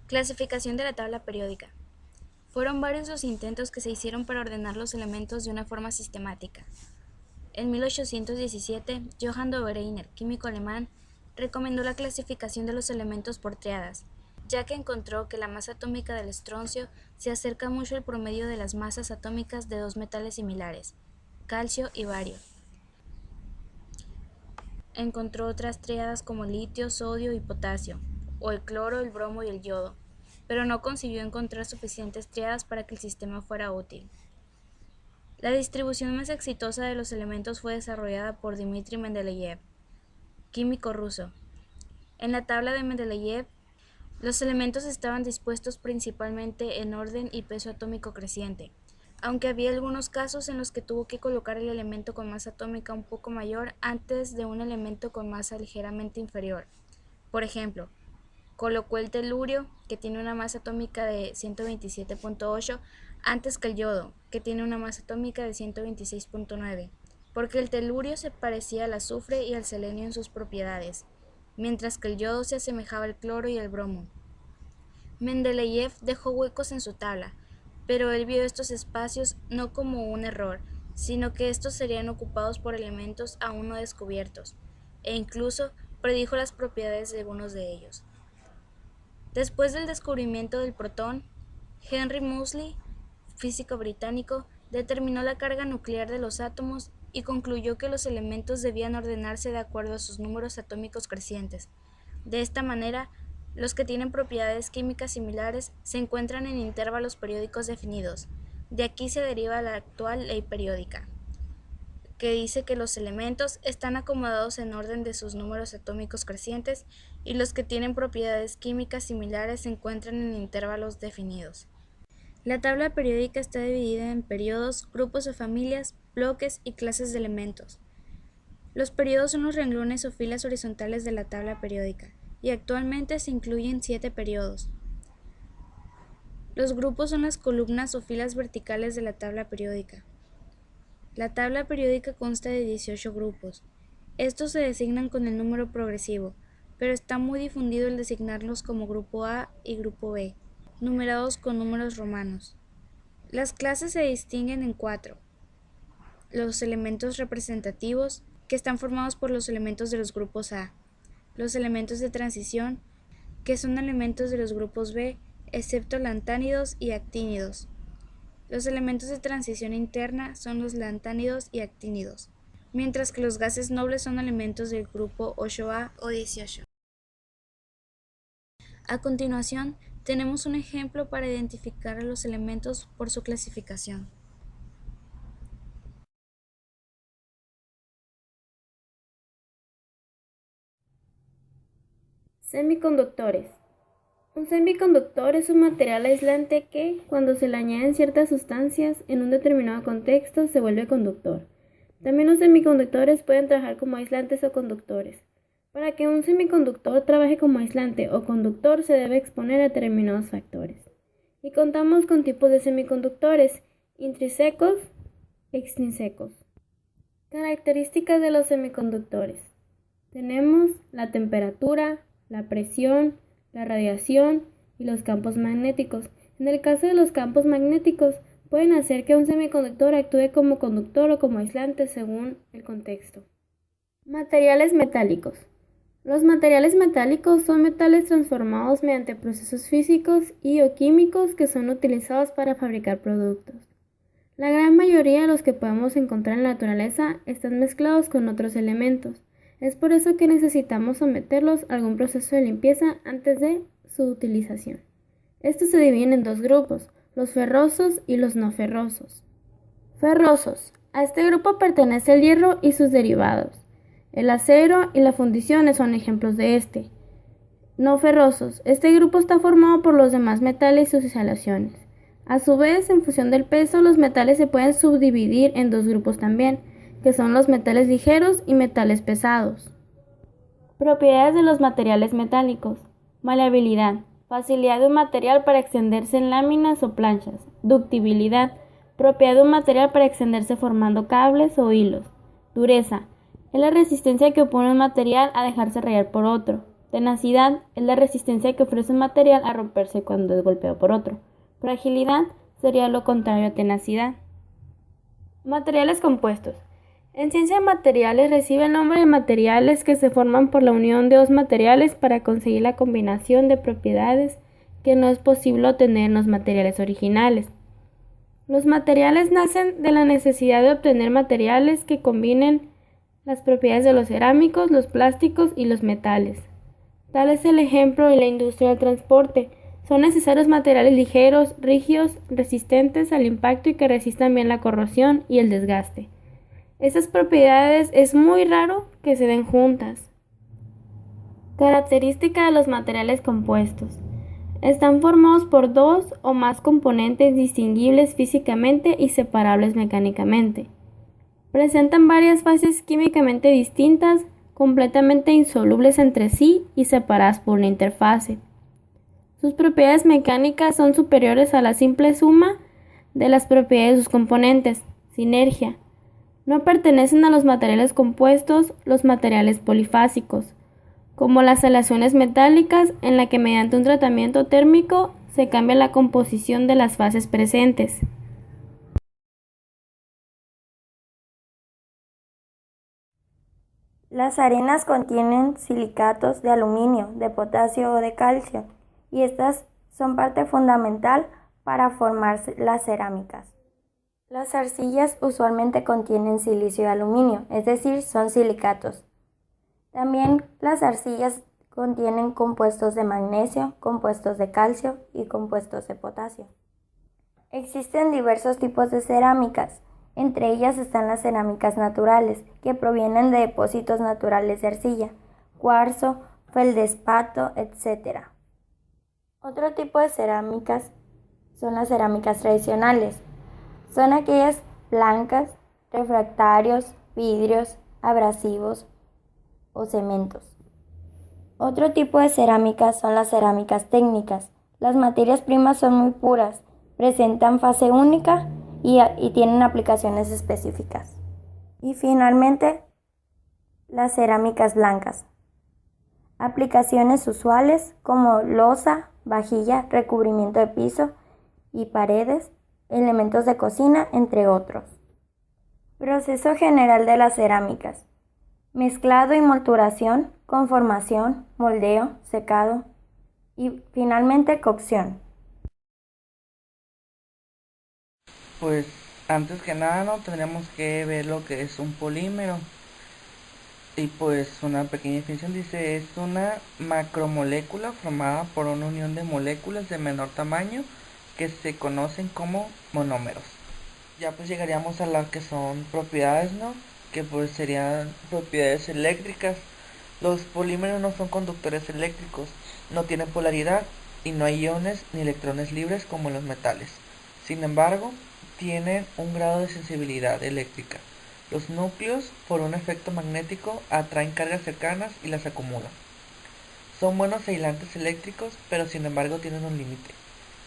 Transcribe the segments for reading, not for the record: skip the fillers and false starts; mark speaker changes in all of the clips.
Speaker 1: Clasificación de la tabla periódica. Fueron varios los intentos que se hicieron para ordenar los elementos de una forma sistemática. En 1817, Johann Dobereiner, químico alemán, recomendó la clasificación de los elementos por triadas, ya que encontró que la masa atómica del estroncio se acerca mucho al promedio de las masas atómicas de dos metales similares, calcio y bario. Encontró otras triadas como litio, sodio y potasio, o el cloro, el bromo y el yodo, pero no consiguió encontrar suficientes triadas para que el sistema fuera útil. La distribución más exitosa de los elementos fue desarrollada por Dmitri Mendeleev, químico ruso. En la tabla de Mendeleev, los elementos estaban dispuestos principalmente en orden y peso atómico creciente, aunque había algunos casos en los que tuvo que colocar el elemento con masa atómica un poco mayor antes de un elemento con masa ligeramente inferior. Por ejemplo, colocó el telurio, que tiene una masa atómica de 127.8, antes que el yodo, que tiene una masa atómica de 126.9, porque el telurio se parecía al azufre y al selenio en sus propiedades, mientras que el yodo se asemejaba al cloro y al bromo. Mendeleev dejó huecos en su tabla, pero él vio estos espacios no como un error, sino que estos serían ocupados por elementos aún no descubiertos, e incluso predijo las propiedades de algunos de ellos. Después del descubrimiento del protón, Henry Moseley, físico británico, determinó la carga nuclear de los átomos y concluyó que los elementos debían ordenarse de acuerdo a sus números atómicos crecientes. De esta manera, los que tienen propiedades químicas similares se encuentran en intervalos periódicos definidos. De aquí se deriva la actual ley periódica, que dice que los elementos están acomodados en orden de sus números atómicos crecientes y los que tienen propiedades químicas similares se encuentran en intervalos definidos. La tabla periódica está dividida en periodos, grupos o familias, bloques y clases de elementos. Los periodos son los renglones o filas horizontales de la tabla periódica, y actualmente se incluyen 7 periodos. Los grupos son las columnas o filas verticales de la tabla periódica. La tabla periódica consta de 18 grupos. Estos se designan con el número progresivo, pero está muy difundido el designarlos como grupo A y grupo B, numerados con números romanos. Las clases se distinguen en 4. Los elementos representativos, que están formados por los elementos de los grupos A. Los elementos de transición, que son elementos de los grupos B, excepto lantánidos y actínidos. Los elementos de transición interna son los lantánidos y actínidos, mientras que los gases nobles son elementos del grupo 8A o 18. A continuación, tenemos un ejemplo para identificar a los elementos por su clasificación.
Speaker 2: Semiconductores. Un semiconductor es un material aislante que, cuando se le añaden ciertas sustancias en un determinado contexto, se vuelve conductor. También los semiconductores pueden trabajar como aislantes o conductores. Para que un semiconductor trabaje como aislante o conductor, se debe exponer a determinados factores. Y contamos con tipos de semiconductores: intrínsecos, extrínsecos. Características de los semiconductores. Tenemos la temperatura, la presión, la radiación y los campos magnéticos. En el caso de los campos magnéticos, pueden hacer que un semiconductor actúe como conductor o como aislante según el contexto. Materiales metálicos. Los materiales metálicos son metales transformados mediante procesos físicos y o químicos que son utilizados para fabricar productos. La gran mayoría de los que podemos encontrar en la naturaleza están mezclados con otros elementos. Es por eso que necesitamos someterlos a algún proceso de limpieza antes de su utilización. Estos se dividen en dos grupos, los ferrosos y los no ferrosos. Ferrosos. A este grupo pertenece el hierro y sus derivados. El acero y la fundición son ejemplos de este. No ferrosos. Este grupo está formado por los demás metales y sus aleaciones. A su vez, en función del peso, los metales se pueden subdividir en dos grupos también, que son los metales ligeros y metales pesados. Propiedades de los materiales metálicos. Maleabilidad. Facilidad de un material para extenderse en láminas o planchas. Ductibilidad. Propiedad de un material para extenderse formando cables o hilos. Dureza. Es la resistencia que opone un material a dejarse rayar por otro. Tenacidad es la resistencia que ofrece un material a romperse cuando es golpeado por otro. Fragilidad sería lo contrario a tenacidad. Materiales compuestos. En ciencia de materiales recibe el nombre de materiales que se forman por la unión de dos materiales para conseguir la combinación de propiedades que no es posible obtener en los materiales originales. Los materiales nacen de la necesidad de obtener materiales que combinen las propiedades de los cerámicos, los plásticos y los metales. Tal es el ejemplo en la industria del transporte. Son necesarios materiales ligeros, rígidos, resistentes al impacto y que resistan bien la corrosión y el desgaste. Estas propiedades es muy raro que se den juntas. Característica de los materiales compuestos. Están formados por dos o más componentes distinguibles físicamente y separables mecánicamente. Presentan varias fases químicamente distintas, completamente insolubles entre sí y separadas por una interfase. Sus propiedades mecánicas son superiores a la simple suma de las propiedades de sus componentes, sinergia. No pertenecen a los materiales compuestos los materiales polifásicos, como las aleaciones metálicas, en la que mediante un tratamiento térmico se cambia la composición de las fases presentes.
Speaker 3: Las arenas contienen silicatos de aluminio, de potasio o de calcio, y estas son parte fundamental para formar las cerámicas. Las arcillas usualmente contienen silicio y aluminio, es decir, son silicatos. También las arcillas contienen compuestos de magnesio, compuestos de calcio y compuestos de potasio. Existen diversos tipos de cerámicas. Entre ellas están las cerámicas naturales, que provienen de depósitos naturales de arcilla, cuarzo, feldespato, etc. Otro tipo de cerámicas son las cerámicas tradicionales. Son aquellas blancas, refractarios, vidrios, abrasivos o cementos. Otro tipo de cerámicas son las cerámicas técnicas. Las materias primas son muy puras, presentan fase única y tienen aplicaciones específicas. Y finalmente, las cerámicas blancas. Aplicaciones usuales como loza, vajilla, recubrimiento de piso y paredes, elementos de cocina, entre otros. Proceso general de las cerámicas. Mezclado y molturación, conformación, moldeo, secado y finalmente cocción.
Speaker 4: Pues antes que nada no tendríamos que ver lo que es un polímero. Y pues una pequeña definición dice, es una macromolécula formada por una unión de moléculas de menor tamaño que se conocen como monómeros. Ya pues llegaríamos a las que son propiedades, ¿no? Que pues serían propiedades eléctricas. Los polímeros no son conductores eléctricos, no tienen polaridad y no hay iones ni electrones libres como los metales. Sin embargo, tienen un grado de sensibilidad eléctrica. Los núcleos, por un efecto magnético, atraen cargas cercanas y las acumulan. Son buenos aislantes eléctricos, pero sin embargo tienen un límite.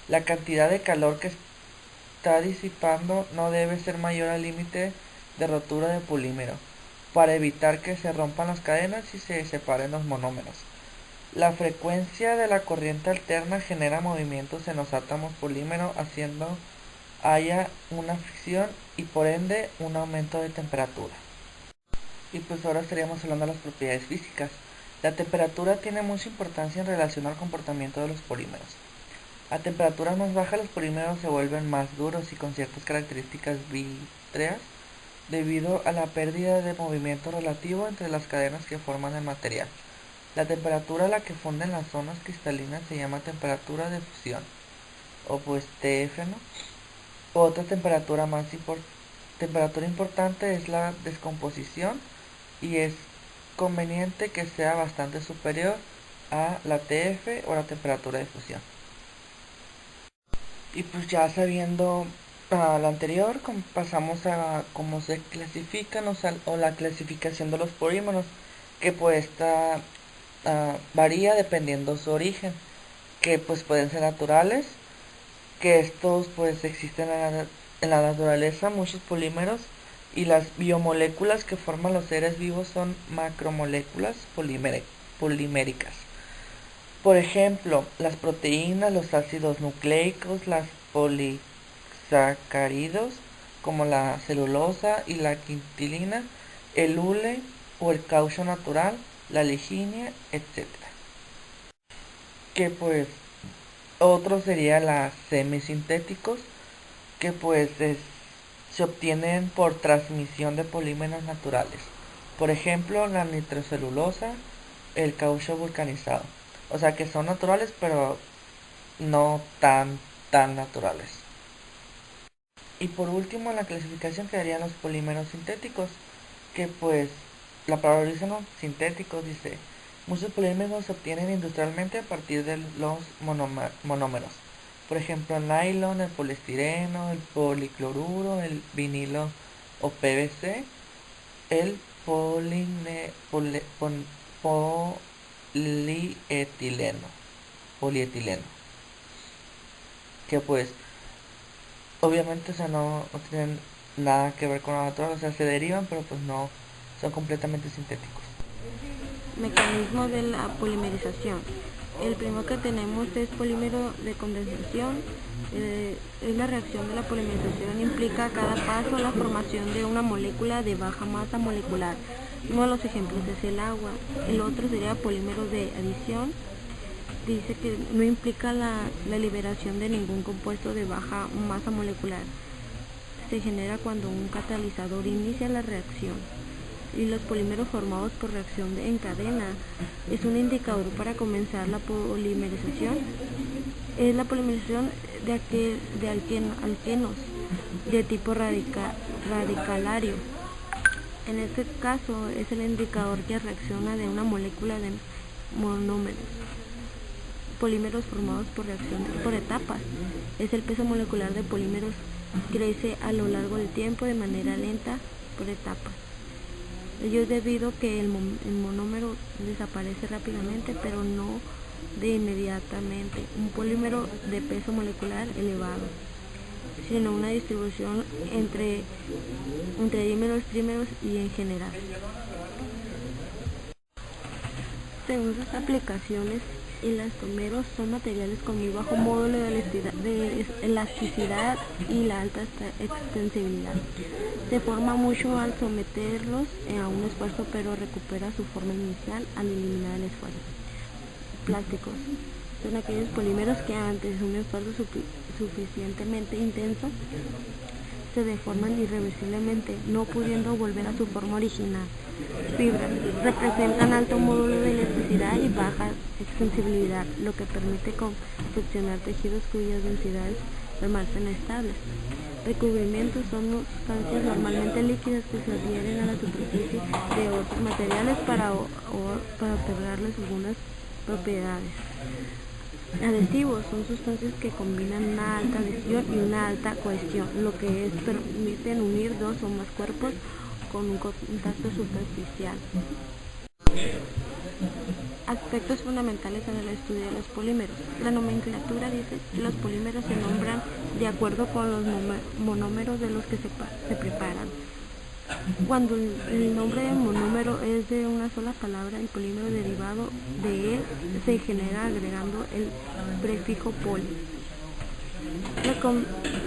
Speaker 4: La cantidad de calor que está disipando no debe ser mayor al límite de rotura del polímero, para evitar que se rompan las cadenas y se separen los monómeros. La frecuencia de la corriente alterna genera movimientos en los átomos polímero, haciendo haya una fricción y por ende un aumento de temperatura. Y pues ahora estaríamos hablando de las propiedades físicas. La temperatura tiene mucha importancia en relación al comportamiento de los polímeros. A temperaturas más bajas los polímeros se vuelven más duros y con ciertas características vítreas debido a la pérdida de movimiento relativo entre las cadenas que forman el material. La temperatura a la que funden las zonas cristalinas se llama temperatura de fusión, o pues TF, ¿no? Otra temperatura importante es la descomposición y es conveniente que sea bastante superior a la TF o la temperatura de fusión. Y pues ya sabiendo lo anterior, pasamos a cómo se clasifican o la clasificación de los polímeros, que pues esta varía dependiendo su origen, que pues pueden ser naturales, que estos pues existen en la naturaleza muchos polímeros, y las biomoléculas que forman los seres vivos son macromoléculas poliméricas. Por ejemplo, las proteínas, los ácidos nucleicos, las polisacáridos, como la celulosa y la quintilina, el hule o el caucho natural, la lignina, etc. Que pues otro sería los semisintéticos, que pues se obtienen por transmisión de polímeros naturales. Por ejemplo, la nitrocelulosa, el caucho vulcanizado. O sea que son naturales, pero no tan naturales. Y por último, en la clasificación quedarían los polímeros sintéticos, que pues la palabra dice, ¿no? Sintéticos, dice, muchos polímeros se obtienen industrialmente a partir de los monómeros. Por ejemplo, el nylon, el poliestireno, el policloruro, el vinilo o PVC, el polietileno, que pues obviamente, o sea, no tienen nada que ver con lo natural, o sea, se derivan, pero pues no son completamente sintéticos.
Speaker 5: Mecanismo de la polimerización. El primero que tenemos es polímero de condensación. Es la reacción de la polimerización, implica a cada paso la formación de una molécula de baja masa molecular. Uno de los ejemplos es el agua. El otro sería polímero de adición. Dice que no implica la liberación de ningún compuesto de baja masa molecular. Se genera cuando un catalizador inicia la reacción. Y los polímeros formados por reacción en cadena es un indicador para comenzar la polimerización. Es la polimerización de alquenos de tipo radicalario. En este caso es el indicador que reacciona de una molécula de monómeros. Polímeros formados por reacción por etapas. Es el peso molecular de polímeros crece a lo largo del tiempo de manera lenta por etapas. Ello es debido a que el monómero desaparece rápidamente, pero no de inmediatamente. Un polímero de peso molecular elevado, sino una distribución entre dímeros, trímeros y en general. Según sus aplicaciones, elastómeros son materiales con muy bajo módulo de elasticidad y la alta extensibilidad. Se forma mucho al someterlos a un esfuerzo, pero recupera su forma inicial al eliminar el esfuerzo. Plásticos son aquellos polímeros que antes de un esfuerzo suficientemente intenso se deforman irreversiblemente, no pudiendo volver a su forma original. Fibras representan alto módulo de elasticidad y baja extensibilidad, lo que permite confeccionar tejidos cuyas densidades permanecen estables. Recubrimientos son sustancias normalmente líquidas que se adhieren a la superficie de otros materiales para otorgarles algunas propiedades. Adhesivos son sustancias que combinan una alta adhesión y una alta cohesión, lo que permiten unir dos o más cuerpos con un contacto superficial. Aspectos fundamentales en el estudio de los polímeros. La nomenclatura dice que los polímeros se nombran de acuerdo con los monómeros de los que se preparan. Cuando el nombre de monómero es de una sola palabra, el polímero derivado de él se genera agregando el prefijo poli.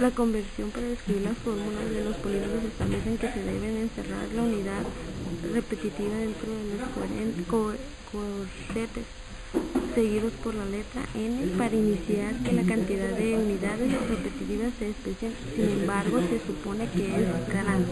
Speaker 5: La conversión para describir las fórmulas de los polímeros establecen que se deben encerrar la unidad repetitiva dentro de los corchetes seguidos por la letra n para iniciar que la cantidad de unidades repetitivas se especial. Sin embargo, se supone que es grande.